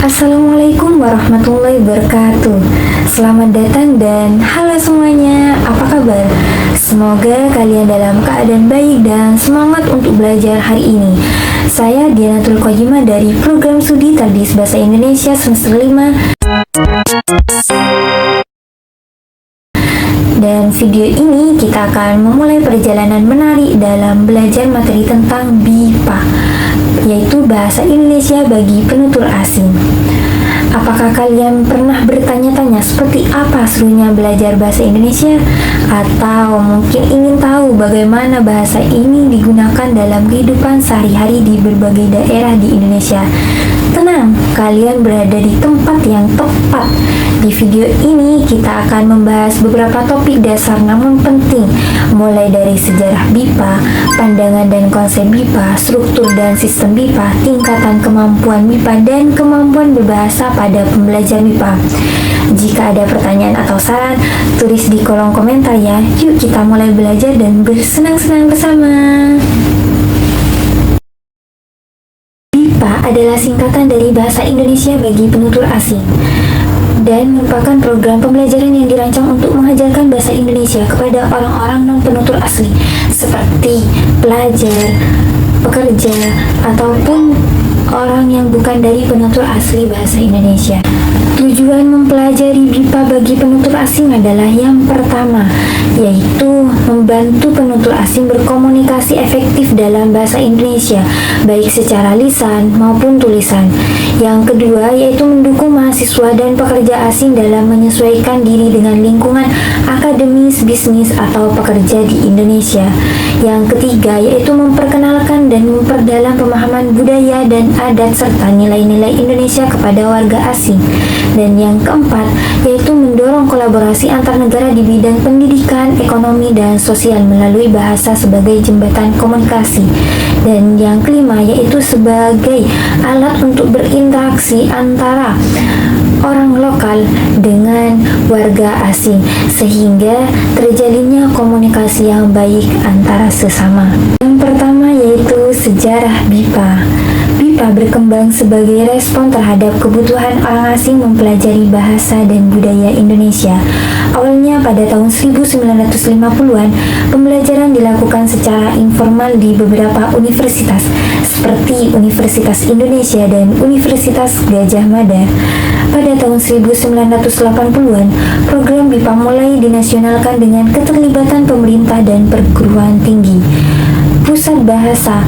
Assalamualaikum warahmatullahi wabarakatuh. Selamat datang dan halo semuanya, apa kabar? Semoga kalian dalam keadaan baik dan semangat untuk belajar hari ini. Saya Dianatul Qojimah dari program studi Tadris Bahasa Indonesia semester 5. Dan video ini kita akan memulai perjalanan menarik dalam belajar materi tentang BIPA, yaitu Bahasa Indonesia bagi Penutur Asing. Apakah kalian pernah bertanya-tanya seperti apa serunya belajar bahasa Indonesia? Atau mungkin ingin tahu bagaimana bahasa ini digunakan dalam kehidupan sehari-hari di berbagai daerah di Indonesia? Tenang, kalian berada di tempat yang tepat. Di video ini kita akan membahas beberapa topik dasar namun penting, mulai dari sejarah BIPA, pandangan dan konsep BIPA, struktur dan sistem BIPA, tingkatan kemampuan BIPA, dan kemampuan berbahasa pada pembelajar BIPA. Jika ada pertanyaan atau saran, tulis di kolom komentar ya. Yuk kita mulai belajar dan bersenang-senang bersama. BIPA adalah singkatan dari Bahasa Indonesia bagi Penutur Asing dan merupakan program pembelajaran yang dirancang untuk mengajarkan bahasa Indonesia kepada orang-orang non-penutur asli seperti pelajar, pekerja, ataupun orang yang bukan dari penutur asli bahasa Indonesia. Tujuan mempelajari BIPA bagi penutur asing adalah yang pertama, yaitu membantu penutur asing berkomunikasi efektif dalam bahasa Indonesia, baik secara lisan maupun tulisan. Yang kedua, yaitu mendukung mahasiswa dan pekerja asing dalam menyesuaikan diri dengan lingkungan akademis, bisnis, atau pekerja di Indonesia. Yang ketiga, yaitu memperkenalkan dan memperdalam pemahaman budaya dan adat serta nilai-nilai Indonesia kepada warga asing. Dan yang keempat, yaitu mendorong kolaborasi antar negara di bidang pendidikan, ekonomi, dan sosial melalui bahasa sebagai jembatan komunikasi. Dan yang kelima, yaitu sebagai alat untuk berinteraksi antara orang lokal dengan warga asing sehingga terjalinnya komunikasi yang baik antara sesama. Yang pertama yaitu sejarah BIPA. BIPA berkembang sebagai respon terhadap kebutuhan orang asing mempelajari bahasa dan budaya Indonesia. Awalnya pada tahun 1950-an, pembelajaran dilakukan secara informal di beberapa universitas seperti Universitas Indonesia dan Universitas Gadjah Mada. Pada tahun 1980-an, program BIPA mulai dinasionalkan dengan keterlibatan pemerintah dan perguruan tinggi. Pusat Bahasa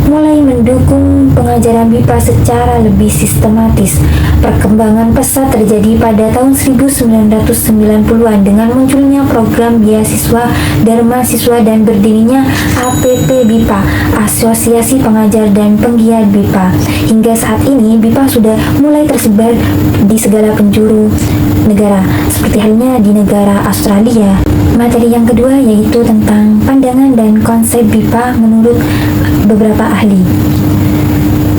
mulai mendukung pengajaran BIPA secara lebih sistematis. Perkembangan pesat terjadi pada tahun 1990-an dengan munculnya program beasiswa Dharma Siswa dan berdirinya APP BIPA, Asosiasi Pengajar dan Penggiat BIPA. Hingga saat ini BIPA sudah mulai tersebar di segala penjuru negara, seperti halnya di negara Australia. Materi yang kedua yaitu tentang pandangan dan konsep BIPA menurut beberapa ahli.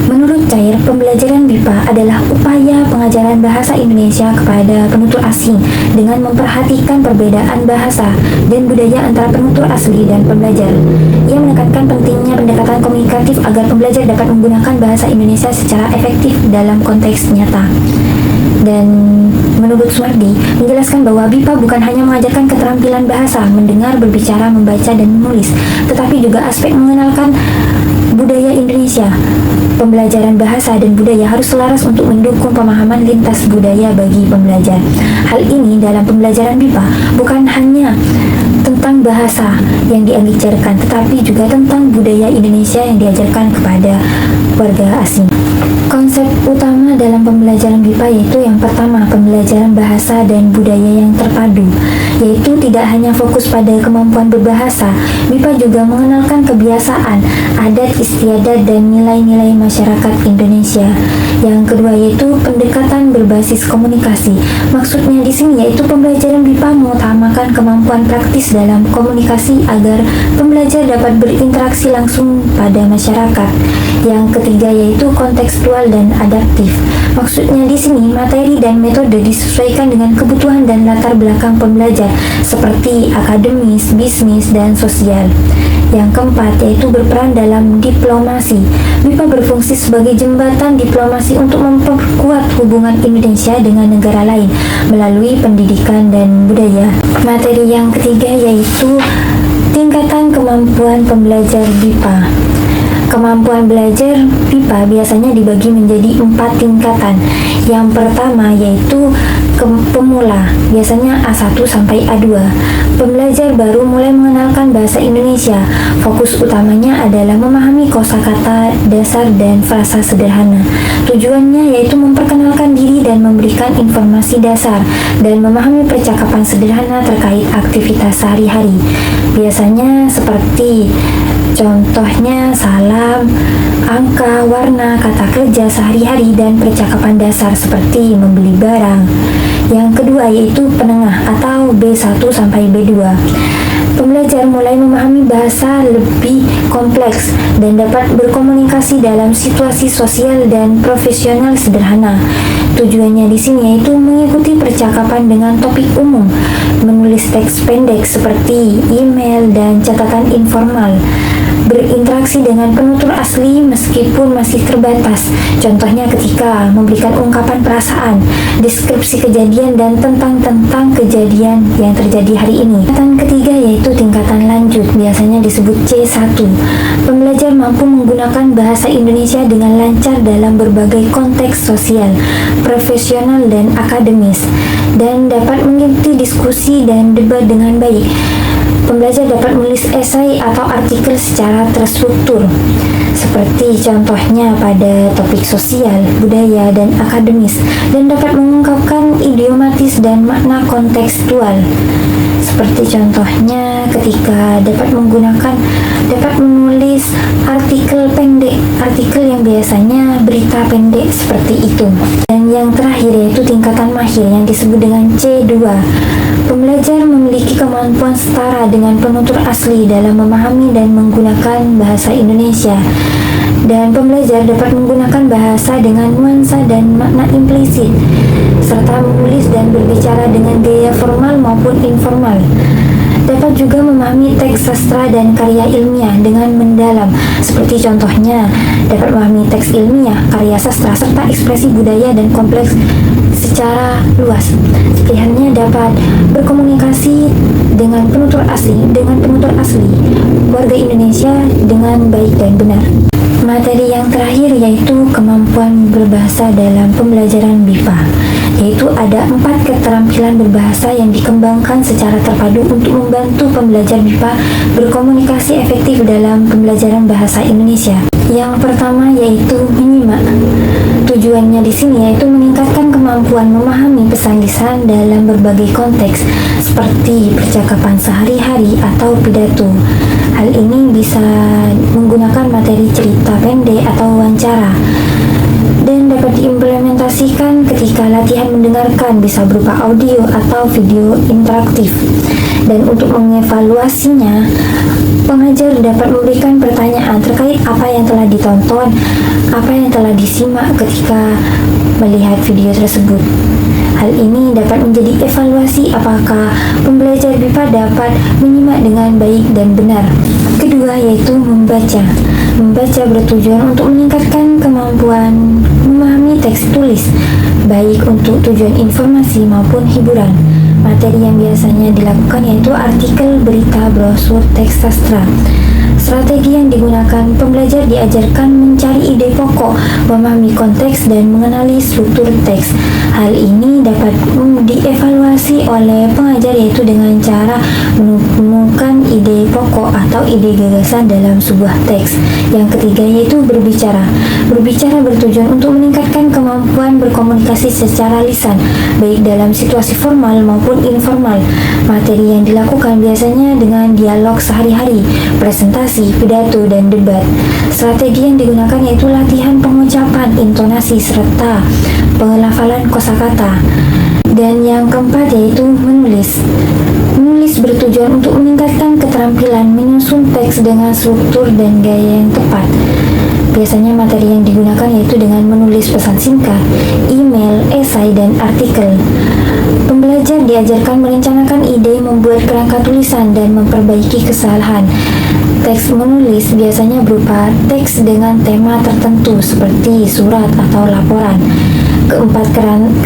Menurut Cair, pembelajaran BIPA adalah upaya pengajaran bahasa Indonesia kepada penutur asing dengan memperhatikan perbedaan bahasa dan budaya antara penutur asli dan pembelajar. Ia menekankan pentingnya pendekatan komunikatif agar pembelajar dapat menggunakan bahasa Indonesia secara efektif dalam konteks nyata. Dan menurut Sumardi, menjelaskan bahwa BIPA bukan hanya mengajarkan keterampilan bahasa, mendengar, berbicara, membaca, dan menulis, tetapi juga aspek mengenalkan budaya Indonesia. Pembelajaran bahasa dan budaya harus selaras untuk mendukung pemahaman lintas budaya bagi pembelajar. Hal ini dalam pembelajaran BIPA bukan hanya tentang bahasa yang diajarkan, tetapi juga tentang budaya Indonesia yang diajarkan kepada warga asing. Konsep utama dalam pembelajaran BIPA yaitu yang pertama, pembelajaran bahasa dan budaya yang terpadu, yaitu tidak hanya fokus pada kemampuan berbahasa. BIPA juga mengenalkan kebiasaan, adat istiadat, dan nilai-nilai masyarakat Indonesia. Yang kedua yaitu pendekatan berbasis komunikasi. Maksudnya di sini yaitu pembelajaran BIPA mengutamakan kemampuan praktis dalam komunikasi agar pembelajar dapat berinteraksi langsung pada masyarakat. Yang ketiga yaitu kontekstual dan adaptif. Maksudnya di sini materi dan metode disesuaikan dengan kebutuhan dan latar belakang pembelajar seperti akademis, bisnis, dan sosial. Yang keempat yaitu berperan dalam diplomasi. BIPA berfungsi sebagai jembatan diplomasi untuk memperkuat hubungan Indonesia dengan negara lain melalui pendidikan dan budaya. Materi yang ketiga yaitu tingkatan kemampuan pembelajar BIPA. Kemampuan belajar BIPA biasanya dibagi menjadi 4 tingkatan. Yang pertama yaitu pemula, biasanya A1 sampai A2. Pembelajar baru mulai mengenalkan bahasa Indonesia. Fokus utamanya adalah memahami kosakata dasar dan frasa sederhana. Tujuannya yaitu memperkenalkan diri dan memberikan informasi dasar dan memahami percakapan sederhana terkait aktivitas sehari-hari. Biasanya seperti contohnya salam, angka, warna, kata kerja sehari-hari, dan percakapan dasar seperti membeli barang. Yang kedua yaitu penengah atau B1 sampai B2. Pembelajar mulai memahami bahasa lebih kompleks dan dapat berkomunikasi dalam situasi sosial dan profesional sederhana. Tujuannya di sini yaitu mengikuti percakapan dengan topik umum, menulis teks pendek seperti email dan catatan informal, berinteraksi dengan penutur asli meskipun masih terbatas. Contohnya ketika memberikan ungkapan perasaan, deskripsi kejadian dan tentang kejadian yang terjadi hari ini. Tingkatan ketiga yaitu tingkatan lanjut, biasanya disebut C1. Pembelajar mampu menggunakan bahasa Indonesia dengan lancar dalam berbagai konteks sosial, profesional dan akademis, dan dapat mengikuti diskusi dan debat dengan baik. Pembelajar dapat menulis esai atau artikel secara terstruktur, seperti contohnya pada topik sosial, budaya, dan akademis, dan dapat mengungkapkan idiomatis dan makna kontekstual. Seperti contohnya ketika dapat menulis artikel pendek, artikel yang biasanya berita pendek seperti itu. Dan yang terakhir yaitu tingkatan mahir yang disebut dengan C2. Pembelajar memiliki kemampuan setara dengan penutur asli dalam memahami dan menggunakan bahasa Indonesia. Dan pembelajar dapat menggunakan bahasa dengan nuansa dan makna implisit, serta menulis dan berbicara dengan gaya formal maupun informal. Dapat juga memahami teks sastra dan karya ilmiah dengan mendalam, seperti contohnya dapat memahami teks ilmiah, karya sastra, serta ekspresi budaya dan kompleks secara luas. Pilihannya dapat berkomunikasi dengan penutur asli warga Indonesia dengan baik dan benar. Materi yang terakhir yaitu kemampuan berbahasa dalam pembelajaran BIPA, yaitu ada 4 keterampilan berbahasa yang dikembangkan secara terpadu untuk membantu pembelajar BIPA berkomunikasi efektif dalam pembelajaran bahasa Indonesia. Yang pertama yaitu menyimak. Tujuannya di sini yaitu meningkatkan kemampuan memahami pesan lisan dalam berbagai konteks seperti percakapan sehari-hari atau pidato. Hal ini bisa menggunakan materi cerita pendek atau wawancara dan dapat diimplementasikan ketika latihan mendengarkan, bisa berupa audio atau video interaktif. Dan untuk mengevaluasinya, pengajar dapat memberikan pertanyaan terkait apa yang telah ditonton, apa yang telah disimak ketika melihat video tersebut. Hal ini dapat menjadi evaluasi apakah pembelajar BIPA dapat menyimak dengan baik dan benar. Kedua yaitu membaca. Membaca bertujuan untuk meningkatkan kemampuan memahami teks tulis, baik untuk tujuan informasi maupun hiburan. Materi yang biasanya dilakukan yaitu artikel, berita, brosur, teks sastra. Strategi yang digunakan, pembelajar diajarkan mencari ide pokok, memahami konteks, dan mengenali struktur teks. Hal ini dapat dievaluasi oleh pengajar yaitu dengan cara menemukan ide pokok atau ide gagasan dalam sebuah teks. Yang ketiga yaitu berbicara. Berbicara bertujuan untuk meningkatkan kemampuan berkomunikasi secara lisan, baik dalam situasi formal maupun informal. Materi yang dilakukan biasanya dengan dialog sehari-hari, presentasi, pidato, dan debat. Strategi yang digunakan yaitu latihan pengucapan, intonasi, serta pengelafalan kosakata. Dan yang keempat yaitu menulis. Menulis bertujuan untuk meningkatkan keterampilan menyusun teks dengan struktur dan gaya yang tepat. Biasanya materi yang digunakan yaitu dengan menulis pesan singkat, email, esai, dan artikel. Pembelajar diajarkan merencanakan ide, membuat kerangka tulisan, dan memperbaiki kesalahan. Teks menulis biasanya berupa teks dengan tema tertentu seperti surat atau laporan. Keempat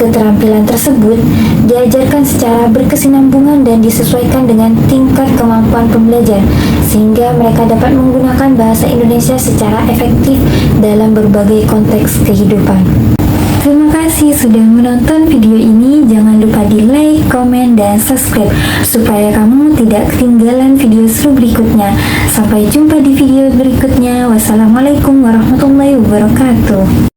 keterampilan tersebut diajarkan secara berkesinambungan dan disesuaikan dengan tingkat kemampuan pembelajar sehingga mereka dapat menggunakan bahasa Indonesia secara efektif dalam berbagai konteks kehidupan. Terima kasih sudah menonton video ini. Jangan lupa di like, komen, dan subscribe supaya kamu tidak ketinggalan video seru berikutnya. Sampai jumpa di video berikutnya. Wassalamualaikum warahmatullahi wabarakatuh.